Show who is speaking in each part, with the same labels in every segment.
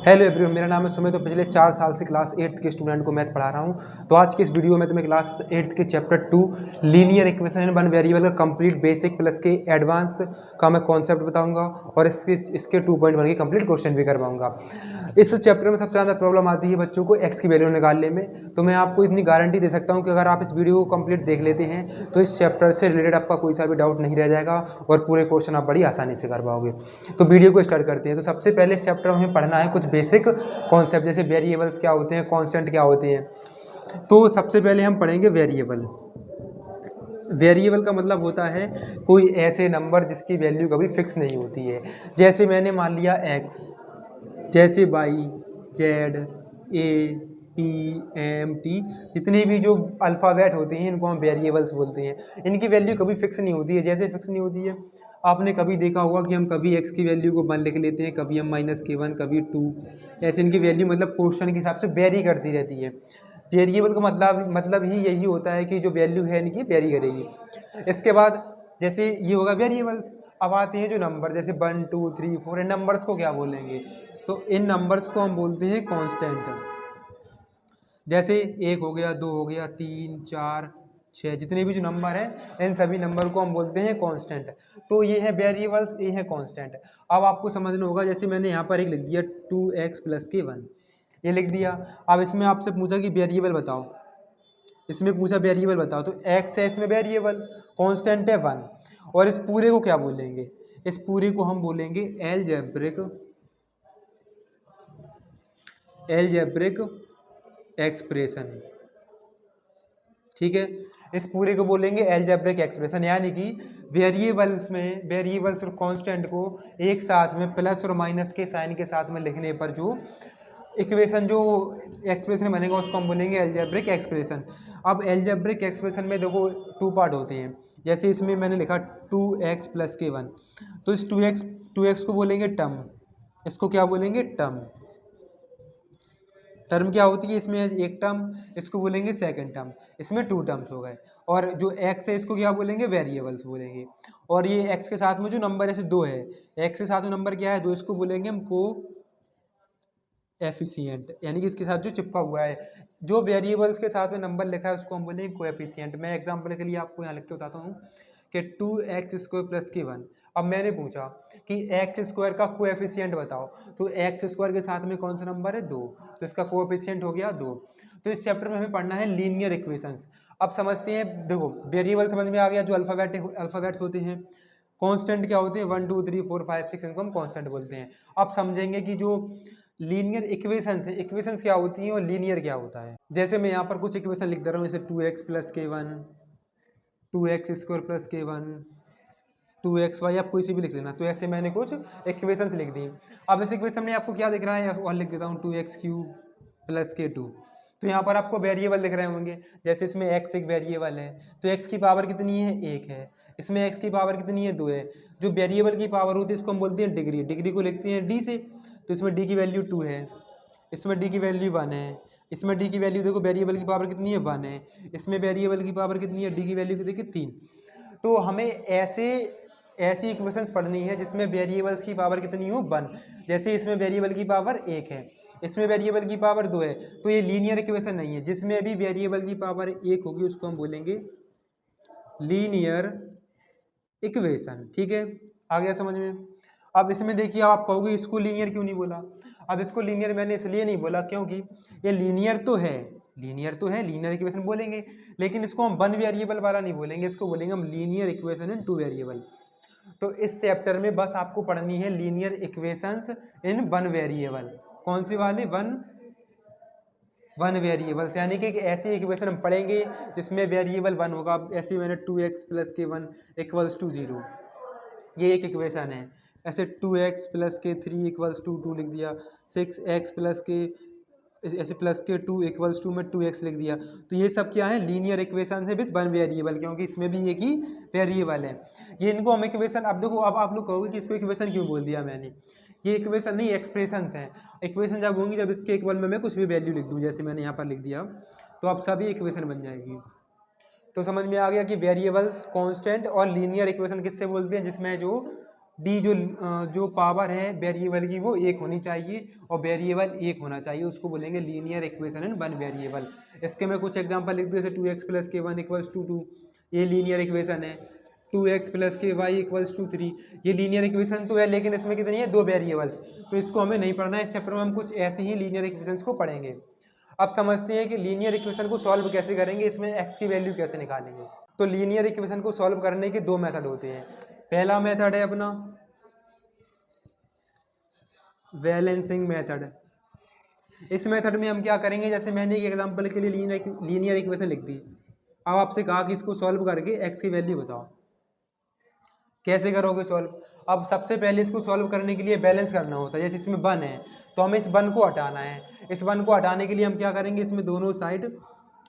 Speaker 1: Hello everyone, मेरा नाम है सुमित। तो पिछले 4 साल से क्लास 8th के स्टूडेंट को मैथ पढ़ा रहा हूं। तो आज के इस वीडियो में तुम्हें क्लास 8th के chapter 2 linear equation in one variable का कंप्लीट बेसिक प्लस के एडवांस का मैं कॉन्सेप्ट बताऊंगा और इसके 2.1 के कंप्लीट क्वेश्चन भी करवाऊंगा। इस चैप्टर में सबसे ज़्यादा प्रॉब्लम आती है बच्चों को एक्स की वैल्यू निकालने में। तो मैं आपको इतनी गारंटी दे सकता हूँ कि अगर आप इस वीडियो को कंप्लीट देख लेते हैं तो इस चैप्टर से रिलेटेड आपका कोई सा भी डाउट नहीं रह जाएगा और पूरे क्वेश्चन आप बड़ी आसानी से कर पाओगे। तो वीडियो को स्टार्ट करते हैं। तो सबसे पहले इस चैप्टर में हमें पढ़ना है कुछ बेसिक कॉन्सेप्ट, जैसे वेरिएबल्स क्या होते हैं, कांस्टेंट क्या होते हैं। तो सबसे पहले हम पढ़ेंगे वेरिएबल। वेरिएबल का मतलब होता है कोई ऐसे नंबर जिसकी वैल्यू कभी फिक्स नहीं होती है। जैसे मैंने मान लिया एक्स, जैसे वाई, जेड, ए, पी, एम, टी, जितने भी जो अल्फ़ाबेट होते हैं इनको हम वेरिएबल्स बोलते हैं। इनकी वैल्यू कभी फिक्स नहीं होती है। जैसे फिक्स नहीं होती है, आपने कभी देखा होगा कि हम कभी एक्स की वैल्यू को 1 लिख लेते हैं, कभी हम -k1, कभी 2, ऐसे इनकी वैल्यू मतलब क्वेश्चन के हिसाब से वेरी करती रहती है। वेरिएबल का मतलब ही यही होता है कि जो वैल्यू है इनकी वेरी करेगी। इसके बाद जैसे ये होगा वेरिएबल्स। अब आते हैं जो नंबर, जैसे 1, 2, 3, 4, इन नंबर्स को क्या बोलेंगे? तो इन नंबर्स को हम बोलते हैं कांस्टेंट। जैसे 1 हो गया, 2 हो गया, 3, 4, 6, जितने भी जो नंबर हैं इन सभी नंबर को हम बोलते हैं कांस्टेंट। तो ये है वेरिएबल्स, ये है कांस्टेंट। अब आपको समझना होगा, जैसे मैंने यहाँ पर एक लिख दिया 2x + k1, ये लिख दिया। अब इसमें आपसे पूछा कि वेरिएबल बताओ, इसमें पूछा वेरिएबल बताओ, तो x है इसमें वेरिएबल, कांस्टेंट है 1। और इस पूरे को क्या बोलेंगे? इस पूरे को हम बोलेंगे एलजेब्रिक एक्सप्रेशन। ठीक है, इस पूरे को बोलेंगे एलजेब्रिक एक्सप्रेशन। यानी कि वेरिएबल्स और कांस्टेंट को एक साथ में प्लस और माइनस के साइन के साथ में लिखने पर जो इक्वेशन, जो एक्सप्रेशन बनेगा उसको हम बोलेंगे एलजेब्रिक एक्सप्रेशन। अब एलजेब्रिक एक्सप्रेशन में देखो 2 पार्ट होते हैं। जैसे इसमें मैंने लिखा 2x + k1, तो इस 2x को बोलेंगे टर्म, इसको क्या बोलेंगे? टर्म। टर्म क्या होती है? इसमें एक टर्म, इसको बोलेंगे सेकंड टर्म, इसमें 2 टर्म्स हो गए। और जो x है इसको क्या बोलेंगे? वेरिएबल्स बोलेंगे। और ये x के साथ में जो नंबर ऐसे 2 है, x के साथ में नंबर क्या है? 2, इसको बोलेंगे हम को एफिशिएंट, यानी कि इसके साथ जो चिपका हुआ है, जो वेरिएबल्स के साथ में नंबर लिखा है उसको हम बोलेंगे कोएफिशिएंट। मैं एग्जांपल के लिए आपको यहाँ लिख के बताता हूँ कि 2x² + k1। अब मैंने पूछा कि x² का कोएफिशिएंट बताओ, तो x² के साथ में कौन सा नंबर है? 2, तो इसका कोएफिशिएंट हो गया 2। तो इस चैप्टर में हमें पढ़ना है लीनियर इक्वेशंस। अब समझते हैं, देखो वेरिएबल समझ में आ गया, जो अल्फाबेट्स होते हैं। कांस्टेंट क्या होते हैं? 1, 2, 3, 4, 5, 6, इनको हम कांस्टेंट बोलते हैं। अब समझेंगे कि जो लीनियर इक्वेशंस है, इक्वेशंस क्या होती हैं और लीनियर क्या होता है। जैसे मैं यहाँ पर कुछ इक्वेशन लिख दे रहा हूँ, जैसे 2x + k1, 2x² + k1, 2xy, आप कोई सी भी लिख लेना। तो ऐसे मैंने कुछ इक्वेशंस लिख दी। अब इस इक्वेशन में आपको क्या दिख रहा है? और लिख देता हूँ 2x³ + k2। तो यहाँ पर आपको वेरिएबल दिख रहे होंगे। जैसे इसमें x एक वेरिएबल है, तो x की पावर कितनी है? 1 है। इसमें x की पावर कितनी है? 2 है। जो वेरिएबल की पावर होती है इसको हम बोलते हैं डिग्री। डिग्री को लिखते हैं d से। तो इसमें d की वैल्यू 2 है, इसमें d की वैल्यू 1 है, इसमें d की वैल्यू देखो, वेरिएबल की पावर कितनी है? 1 है। इसमें वेरिएबल की पावर कितनी है? d की वैल्यू देखिए 3। तो हमें ऐसी इक्वेशंस पढ़नी है जिसमें वेरिएबल्स की पावर कितनी हो? 1। जैसे इसमें वेरिएबल की पावर 1 है, इसमें वेरिएबल की पावर 2 है, तो ये लीनियर इक्वेशन नहीं है। जिसमें भी वेरिएबल की पावर 1 होगी उसको हम बोलेंगे लीनियर इक्वेशन। ठीक है, आ गया समझ में? अब इसमें देखिए, आप कहोगे इसको लीनियर क्यों नहीं बोला? अब इसको लीनियर मैंने इसलिए नहीं बोला क्योंकि ये लीनियर तो है, लीनियर इक्वेशन बोलेंगे, लेकिन इसको हम 1 वेरिएबल वाला नहीं बोलेंगे, इसको बोलेंगे हम लीनियर इक्वेशन इन 2 वेरिएबल। तो इस चैप्टर में बस आपको पढ़नी है लीनियर इक्वेशंस इन 1 वेरिएबल। कौन सी वाली? 1 वेरिएबल्स, यानी कि ऐसी इक्वेशन हम पढ़ेंगे जिसमें वेरिएबल 1 होगा। अब ऐसे मैंने 2x + k1 = 0, ये एक इक्वेशन है। ऐसे 2x + k3 = 2 लिख दिया, 6x + k ऐसे +k2 = 2 में 2x लिख दिया। तो ये सब क्या है? लीनियर इक्वेशन है विद 1 वेरिएबल, क्योंकि इसमें भी एक ही वेरिएबल है। ये इनको हम इक्वेशन, अब देखो, अब आप लोग कहोगे कि इसको इक्वेशन क्यों बोल दिया मैंने? ये इक्वेशन नहीं, एक्सप्रेशंस हैं। इक्वेशन जब होंगी जब इसके इक्वल में मैं कुछ भी वैल्यू लिख दूँ, जैसे मैंने यहाँ पर लिख दिया, तो अब सभी इक्वेशन बन जाएगी। तो समझ में आ गया कि वेरिएबल्स, कांस्टेंट और लीनियर इक्वेशन किससे बोलते हैं? जिसमें जो डी जो पावर है वेरिएबल की वो एक होनी चाहिए और वेरिएबल एक होना चाहिए, उसको बोलेंगे linear equation in one variable. इसके मैं कुछ एग्जांपल लिख दूँ, जैसे 2x प्लस के वन इक्वल्स टू 2, ये लीनियर इक्वेशन है। 2x प्लस के वाई इक्वल्स टू 3, ये लीनियर इक्वेशन तो है, लेकिन इसमें कितनी है, दो वेरिएबल्स, तो इसको हमें नहीं पढ़ना है। इस चैप्टर में हम कुछ ऐसे ही लीनियर इक्वेशंस को पढ़ेंगे। अब समझते हैं कि लीनियर इक्वेशन को सॉल्व कैसे करेंगे, इसमें x की वैल्यू कैसे निकालेंगे। तो लीनियर इक्वेशन को सॉल्व करने के दो मेथड होते हैं। पहला मेथड है अपना बैलेंसिंग मेथड। इस मेथड में हम क्या करेंगे, जैसे मैंने एक एग्जांपल के लिए लीनियर इक्वेशन लिख दी, अब आपसे कहा कि इसको सॉल्व करके x की वैल्यू बताओ, कैसे करोगे सॉल्व। अब सबसे पहले इसको सॉल्व करने के लिए बैलेंस करना होता है। जैसे इसमें 1 है तो हमें इस 1 को हटाना है। इस 1 को हटाने के लिए हम क्या करेंगे, इसमें दोनों साइड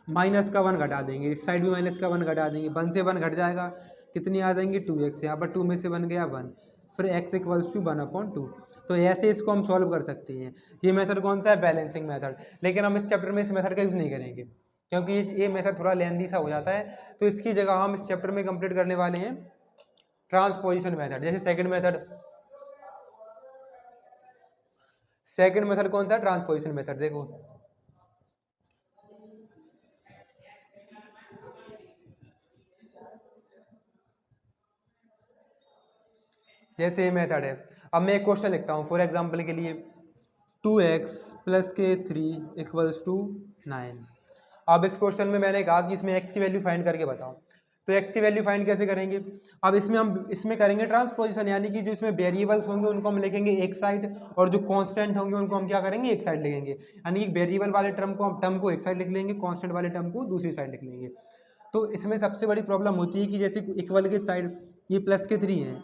Speaker 1: माइनस का 1 घटा देंगे, इस साइड भी माइनस का 1 घटा देंगे। 1 से 1 घट जाएगा, कितनी आ जाएंगी 2x, यहाँ पर 2 में से 1 गया 1, फिर x इक्वल्स टू 1/2। तो ऐसे इसको हम सॉल्व कर सकते हैं। ये मेथड कौन सा है, बैलेंसिंग मेथड। लेकिन हम इस चैप्टर में इस मेथड का यूज़ नहीं करेंगे, क्योंकि ये मेथड थोड़ा लेंदी सा हो जाता है। तो इसकी जगह हम इस चैप्टर में कंप्लीट करने वाले हैं ट्रांसपोजिशन मेथड। जैसे सेकंड मेथड कौन सा, ट्रांसपोजिशन मेथड। देखो जैसे ये मेथड है, अब मैं एक क्वेश्चन लिखता हूँ फॉर एग्जांपल के लिए, 2x प्लस के 3 इक्वल्स टू 9। अब इस क्वेश्चन में मैंने कहा कि इसमें x की वैल्यू फाइंड करके बताओ। तो x की वैल्यू फाइंड कैसे करेंगे, अब हम इसमें करेंगे ट्रांसपोजिशन, यानी कि जो इसमें वेरिएबल्स होंगे उनको हम लिखेंगे एक साइड, और जो कांस्टेंट होंगे उनको हम क्या करेंगे, एक साइड लिखेंगे। यानी कि वेरिएबल वाले टर्म को एक साइड लिख लेंगे, कांस्टेंट वाले टर्म को दूसरी साइड लिख लेंगे। तो इसमें सबसे बड़ी प्रॉब्लम होती है कि जैसे इक्वल के साइड ये प्लस के 3 है,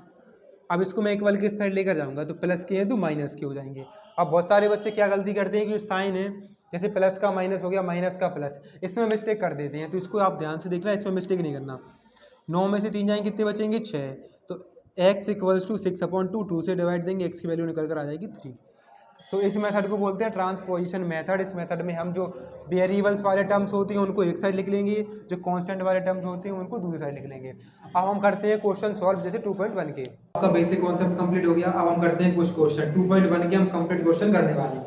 Speaker 1: अब इसको मैं इक्वल के साइड लेकर जाऊंगा तो प्लस के हैं तो माइनस के हो जाएंगे। अब बहुत सारे बच्चे क्या गलती करते हैं कि साइन है, जैसे प्लस का माइनस हो गया, माइनस का प्लस, इसमें मिस्टेक कर देते हैं। तो इसको आप ध्यान से देखना, इसमें मिस्टेक नहीं करना। 9 में से 3 जाएंगे, कितने बचेंगे 6, तो x इक्वल्स टू 6/2, 2 से डिवाइड देंगे, x की वैल्यू निकल कर आ जाएगी 3। तो इस मेथड को बोलते हैं ट्रांसपोजिशन मेथड। इस मेथड में हम जो वेरिएबल्स वाले टर्म्स होते हैं उनको एक साइड लिख लेंगे, जो कांस्टेंट वाले टर्म्स होते हैं उनको दूसरी साइड लिख लेंगे। अब हम करते हैं क्वेश्चन सॉल्व, जैसे 2.1 के। आपका बेसिक कॉन्सेप्ट कंप्लीट हो गया। अब हम करते हैं कुछ क्वेश्चन 2.1 के, हम कंप्लीट क्वेश्चन करने वाले हैं।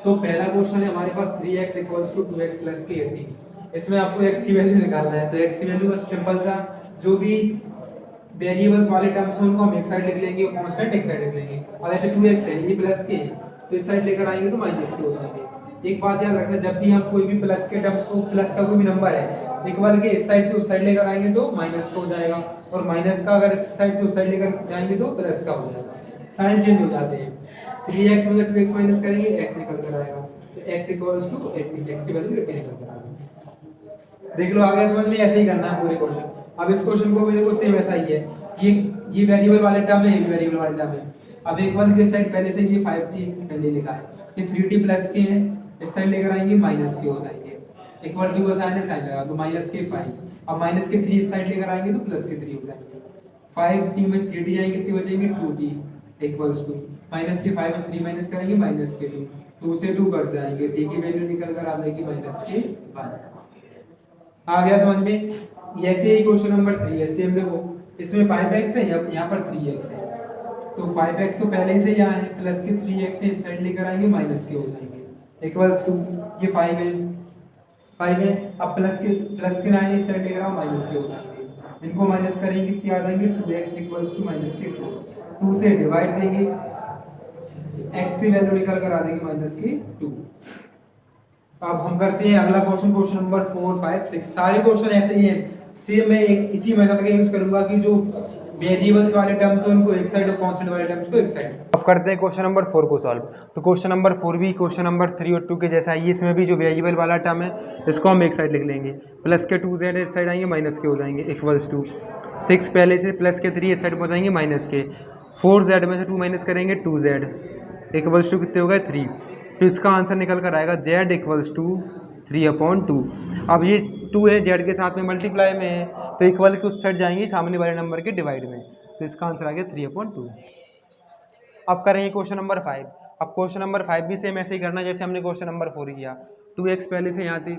Speaker 1: तो पहला क्वेश्चन है हमारे पास 3x equals to 2x plus के 18। इसमें आपको x की वैल्यू निकालना है। तो x की वैल्यू बस सिंपल सा, जो भी वेरिएबल्स वाले टर्म्स हैं उनको हम एक साइड लिख लेंगे और कांस्टेंट एक साइड लिख लेंगे। अब ऐसे 2x है, ये प्लस के, तो इस साइड लेकर आएंगे तो माइनस के हो जाएंगे। एक बात याद रखना, जब भी हम कोई भी प्लस के टर्म्स को, प्लस का कोई भी नंबर है, इक्वल के इस साइड से उस साइड लेकर आएंगे तो माइनस का हो जाएगा, और माइनस का अगर इस साइड से उस साइड लेकर जाएंगे तो प्लस का हो जाएगा। साइन चेंज हो जाते हैं। 3x में 2x माइनस करेंगे, x निकल कर आएगा, तो x इक्वल्स टू 18, x की वैल्यू 18 निकल कर आएगी। देख लो आगे समझ में, ऐसे ही करना है पूरे क्वेश्चन। अब इस क्वेश्चन को भी देखो सेम ऐसा ही है, ये वेरिएबल वाले टर्म है, ये वेरिएबल वाले टर्म है। अब इक्वल के साइड पहले से ये 5t पहले लिखा है, ये 3t प्लस के हैं, इस साइड लेकर आएंगे माइनस के हो जाएंगे। इक्वल टू का साइन है, साइन लगा तो माइनस के 5, अब माइनस के 3 इस साइड लेकर आएंगे तो प्लस के 3 हो जाएंगे। 5t में 3t जाएंगे, कितने बचेंगे 2t इक्वल्स टू माइनस के 5 में 3 माइनस करेंगे माइनस के 2, 2 से 2 कट जाएंगे, t की वैल्यू निकल कर आ जाएगी माइनस के 1। आ गया समझ में। ऐसे ही क्वेश्चन नंबर 3 है, सेम देखो, इसमें 5x है, यहाँ पर 3x है, तो 5x तो पहले ही से यहाँ है, प्लस के 3x है, इस साइड लेकर आएंगे माइनस के हो जाएंगे, इक्वल्स टू ये 5 है, अब प्लस के 9 इस साइड लेकर आओ माइनस के हो जाएंगे, इनको माइनस करेंगे कितने आ जाएंगे 2x इक्वल्स टू माइनस के 4, 2 से डिवाइड देंगे, x की वैल्यू निकल कर आ जाएगी माइनस के 2। अब हम करते हैं अगला क्वेश्चन, क्वेश्चन नंबर 4, 5, 6। सारे क्वेश्चन ऐसे ही हैं, सेम मैं एक इसी मेथड का यूज करूंगा कि जो वेरिएबल्स वाले टर्म्स हैं उनको एक साइड और कांस्टेंट वाले टर्म्स को एक साइड। अब करते हैं क्वेश्चन नंबर 4 को सॉल्व। तो क्वेश्चन नंबर 4 भी क्वेश्चन नंबर 3 और 2 के जैसा ही, इसमें भी जो वेरिएबल वाला टर्म है इसको हम एक साइड लिख लेंगे, प्लस के 2z इस साइड आएंगे माइनस के हो जाएंगे, इक्वल्स टू 6 पहले से, प्लस के 3 इस साइड हो जाएंगे माइनस के, 4z में से 2 माइनस करेंगे 2z इक्वल्स टू कितने हो गए 3। तो इसका आंसर निकल कर आएगा z इक्वल्स टू 3/2। अब ये 2 है, z के साथ में मल्टीप्लाई में है, तो इक्वल के उस साइड जाएंगे सामने वाले नंबर के डिवाइड में, तो इसका आंसर आ गया 3/2। अब करेंगे क्वेश्चन नंबर 5। अब क्वेश्चन नंबर 5 भी सेम ऐसे ही करना जैसे हमने क्वेश्चन नंबर 4 किया। 2x पहले से यहाँ थे,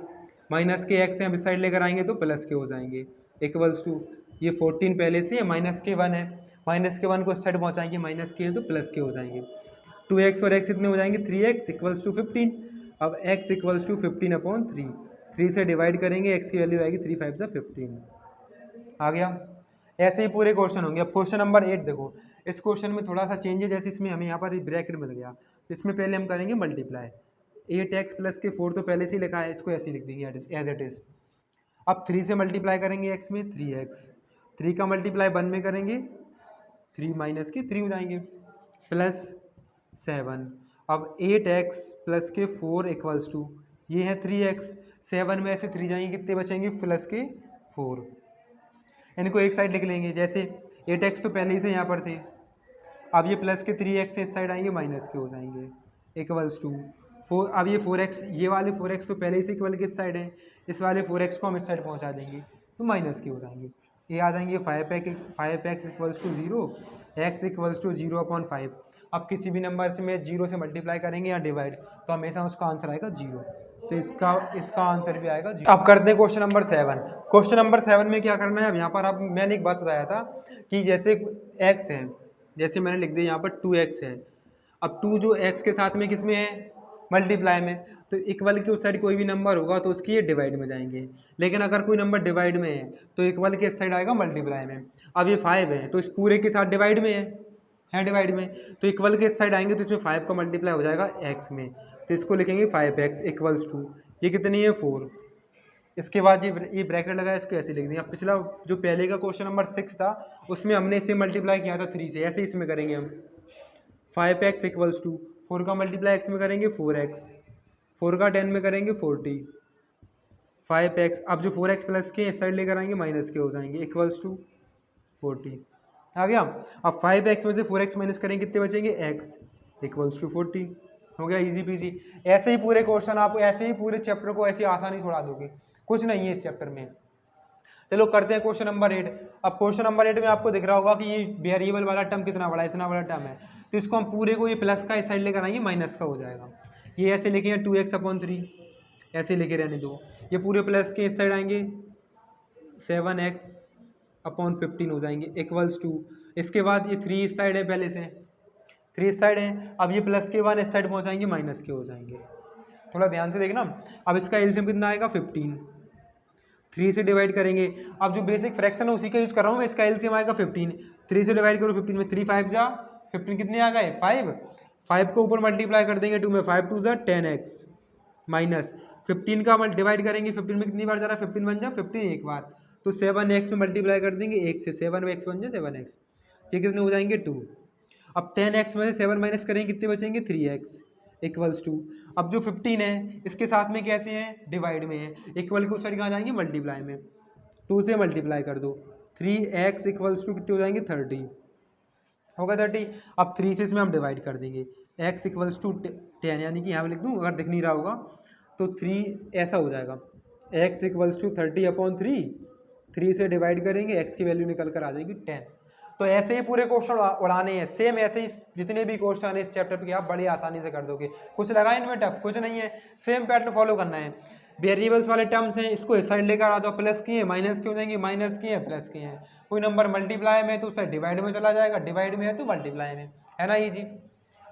Speaker 1: माइनस के x है, अब इस साइड लेकर आएंगे तो प्लस के हो जाएंगे, इक्वल्स टू ये 14 पहले से माइनस के 1 है, माइनस के 1 को इस साइड पहुँचाएंगे, माइनस के है तो प्लस के हो जाएंगे। 2x और x कितने हो जाएंगे 3x इक्वल्स टू 15। अब x इक्वल्स टू 15/3, 3 से डिवाइड करेंगे, x की वैल्यू आएगी 3 5 सा 15 आ गया। ऐसे ही पूरे क्वेश्चन होंगे। अब क्वेश्चन नंबर 8 देखो, इस क्वेश्चन में थोड़ा सा चेंज है, जैसे इसमें हमें यहाँ पर ब्रैकेट मिल गया, तो इसमें पहले हम करेंगे मल्टीप्लाई। 8x प्लस के 4 तो पहले से ही लिखा है, इसको ऐसे ही लिख देंगे एज इट इज़। अब 3 से मल्टीप्लाई करेंगे x में 3x, 3 का मल्टीप्लाई 1 में करेंगे 3 माइनस के 3 हो जाएंगे प्लस 7। अब 8x प्लस के 4 इक्वल्स टू ये है 3x, 7 में ऐसे 3 जाएंगे, कितने बचेंगे प्लस के 4। इनको एक साइड लिख लेंगे, जैसे 8x तो पहले ही से यहाँ पर थे, अब ये प्लस के 3x इस साइड आएंगे, माइनस के हो जाएंगे इक्वल्स टू 4। अब ये 4x, ये वाले 4x तो पहले ही से इक्वल किस साइड है, इस वाले 4x को हम इस साइड पहुँचा देंगे तो माइनस के हो जाएंगे। ये आ जाएंगे 5x equals to 0, x equals to 0/5। अब किसी भी नंबर से में 0 से मल्टीप्लाई करेंगे या डिवाइड तो हमेशा उसका आंसर आएगा 0, तो इसका आंसर भी आएगा 0। अब करते हैं क्वेश्चन नंबर 7। क्वेश्चन नंबर 7 में क्या करना है, अब यहाँ पर अब मैंने एक बात बताया था कि जैसे x है, जैसे मैंने लिख दिया यहाँ पर 2x है, अब 2 जो x के साथ में किस में है मल्टीप्लाई में, तो इक्वल के उस साइड कोई भी नंबर होगा तो उसकी ये डिवाइड में जाएंगे, लेकिन अगर कोई नंबर डिवाइड में है तो इक्वल के इस साइड आएगा मल्टीप्लाई में। अब ये 5 है तो इस पूरे के साथ डिवाइड में है डिवाइड में, तो इक्वल के इस साइड आएंगे तो इसमें 5 का मल्टीप्लाई हो जाएगा x में, तो इसको लिखेंगे 5x इक्वल्स टू ये कितनी है 4। इसके बाद ये ब्रैकेट लगाया, इसको ऐसे लिख देंगे। अब पिछला जो पहले का क्वेश्चन नंबर 6 था उसमें हमने इसे मल्टीप्लाई किया था 3 से, ऐसे इसमें करेंगे हम 5x इक्वल्स टू 4 का मल्टीप्लाई x में करेंगे 4x, 4 का 10 में करेंगे 40, 5x। अब जो 4x प्लस के इस साइड लेकर आएंगे माइनस के हो जाएंगे इक्वल्स टू 40 आ गया। अब 5x में से 4x माइनस करेंगे, कितने बचेंगे x इक्वल्स टू 40 हो गया, इजी पीजी। ऐसे ही पूरे क्वेश्चन आप ऐसे ही पूरे चैप्टर को ऐसी आसानी छोड़ा दोगे, कुछ नहीं है इस चैप्टर में। चलो करते हैं क्वेश्चन नंबर 8। अब क्वेश्चन नंबर 8 में आपको दिख रहा होगा कि ये वेरिएबल वाला टर्म कितना बड़ा है, इतना बड़ा टर्म है, तो इसको हम पूरे को ये प्लस का इस साइड लेकर आएंगे, माइनस का हो जाएगा। ये ऐसे लिखे हैं 2x/3, ऐसे लिखे रहने दो, ये पूरे प्लस के इस साइड आएंगे 7x/15 हो जाएंगे इक्वल्स टू, इसके बाद ये 3 इस साइड है, पहले से 3 इस साइड है, अब ये प्लस के 1 इस साइड पहुँचाएंगे, माइनस के हो जाएंगे। थोड़ा ध्यान से देखना। अब इसका एलसीएम कितना आएगा 15, 3 से डिवाइड करेंगे। अब जो बेसिक फ्रैक्शन है उसी का यूज कर रहा हूँ मैं, इसका एलसीएम आएगा 15, 3 से डिवाइड करो 15 में 3 5 जा 15 कितने आ गए 5 को ऊपर मल्टीप्लाई कर देंगे 2 में, 5 2 जा 10x माइनस 15 का डिवाइड करेंगे 15 में कितनी बार जा रहा है 15 बन जा 15 एक बार, तो 7x में मल्टीप्लाई कर देंगे 1 से, 7x बन जाए 7x, ये कितने हो जाएंगे 2। अब 10x में से 7 माइनस करेंगे, कितने बचेंगे 3x इक्वल्स टू। अब जो 15 है इसके साथ में कैसे हैं डिवाइड में है, इक्वल के उस साइड कहाँ जाएंगे मल्टीप्लाई में, 2 से मल्टीप्लाई कर दो 3x इक्वल्स टू कितने हो जाएंगे 30 होगा 30। अब 3 से इसमें हम डिवाइड कर देंगे, x इक्वल्स टू 10, यानी कि यहाँ पे लिख दूँ अगर दिख नहीं रहा होगा तो 3 ऐसा हो जाएगा, x इक्वल्स टू 30/3, 3 से डिवाइड करेंगे x की वैल्यू निकल कर आ जाएगी 10। तो ऐसे ही पूरे क्वेश्चन उड़ाने हैं, सेम ऐसे ही जितने भी क्वेश्चन है इस चैप्टर पे आप बड़ी आसानी से कर दोगे, कुछ लगा इनमें टफ कुछ नहीं है, सेम पैटर्न फॉलो करना है। वेरिएबल्स वाले टर्म्स हैं इसको इस साइड लेकर आ जाओ, प्लस किए माइनस के हो जाएंगे, माइनस किए प्लस किए हैं, कोई नंबर मल्टीप्लाई में तो उससे डिवाइड में चला जाएगा, डिवाइड में है तो मल्टीप्लाई में, है ना ईजी।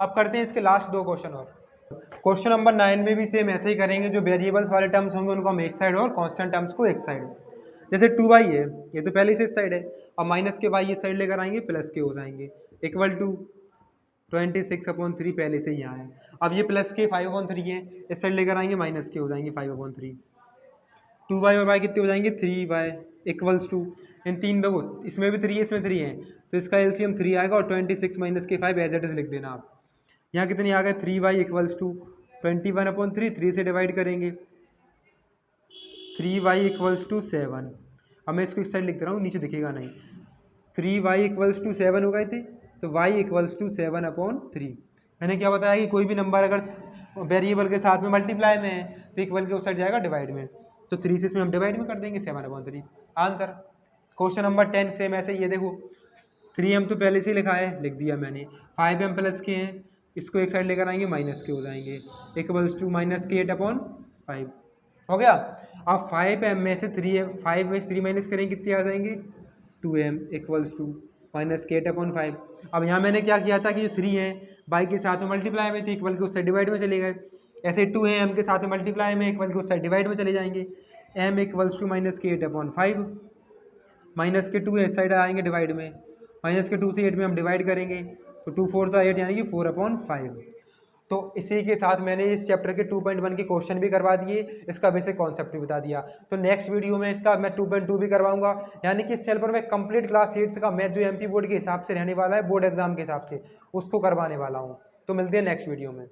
Speaker 1: अब करते हैं इसके लास्ट 2 क्वेश्चन और। क्वेश्चन नंबर 9 में भी सेम ऐसे ही करेंगे, जो वेरिएबल्स वाले टर्म्स होंगे उनको हम एक साइड और कांस्टेंट टर्म्स को एक साइड। जैसे 2y है, ये तो पहले से इस साइड है, और माइनस के y इस साइड लेकर आएंगे, प्लस के हो जाएंगे इक्वल टू 26/3 पहले से यहाँ है। अब ये प्लस के 5/3 है, इस साइड लेकर आएंगे, माइनस के हो जाएंगे 5/3। 2y और y कितने हो जाएंगे 3y इक्वल्स टू, इन 3 देखो इसमें भी 3 है इसमें 3 है, तो इसका एलसीएम 3 आएगा, और 26 माइनस के 5 एज इट इज लिख देना आप। यहाँ कितनी आ गए 3y इक्वल्स टू 21/3, 3 से डिवाइड करेंगे 3y इक्वल्स टू 7। अब मैं इसको इस साइड लिख दे रहा हूँ, नीचे दिखेगा नहीं, 3y इक्वल्स टू 7 हो गए थे, तो y इक्वल्स टू 7/3। मैंने क्या बताया कि कोई भी नंबर अगर वेरिएबल के साथ में मल्टीप्लाई में है तो इक्वल के उस साइड जाएगा डिवाइड में, तो 3 से इसमें हम डिवाइड में कर देंगे 7/3 आंसर। क्वेश्चन नंबर 10 सेम ऐसे, ये देखो 3m तो पहले से ही लिखा है, लिख दिया मैंने, 5m प्लस के हैं, इसको एक साइड लेकर आएंगे, माइनस के हो जाएंगे इक्वल्स टू -8/5। हो गया। अब 5m में से 5 में से 3 माइनस करेंगे, कितने आ जाएंगे 2m इक्वल्स टू -8/5। अब यहाँ मैंने क्या किया था कि जो 3 है बाई के साथ में मल्टीप्लाई में थे, इक्वल के उससे डिवाइड में चले गए। ऐसे 2 है m के साथ में मल्टीप्लाई में, इक्वल के उससे डिवाइड में चले जाएंगे। m इक्वल्स टू -8/5, माइनस के 2 इस साइड आएंगे डिवाइड में, माइनस के 2 से 8 में हम डिवाइड करेंगे तो 2 4 8 यानी कि 4/5। तो इसी के साथ मैंने इस चैप्टर के 2.1 के क्वेश्चन भी करवा दिए, इसका बेसिक कॉन्सेप्ट भी बता दिया। तो नेक्स्ट वीडियो में इसका मैं 2.2 भी करवाऊंगा, यानी कि इस चैनल पर मैं कंप्लीट क्लास 8 का मैथ जो एमपी बोर्ड के हिसाब से रहने वाला है, बोर्ड एग्जाम के हिसाब से, उसको करवाने वाला हूँ। तो मिलते हैं नेक्स्ट वीडियो में।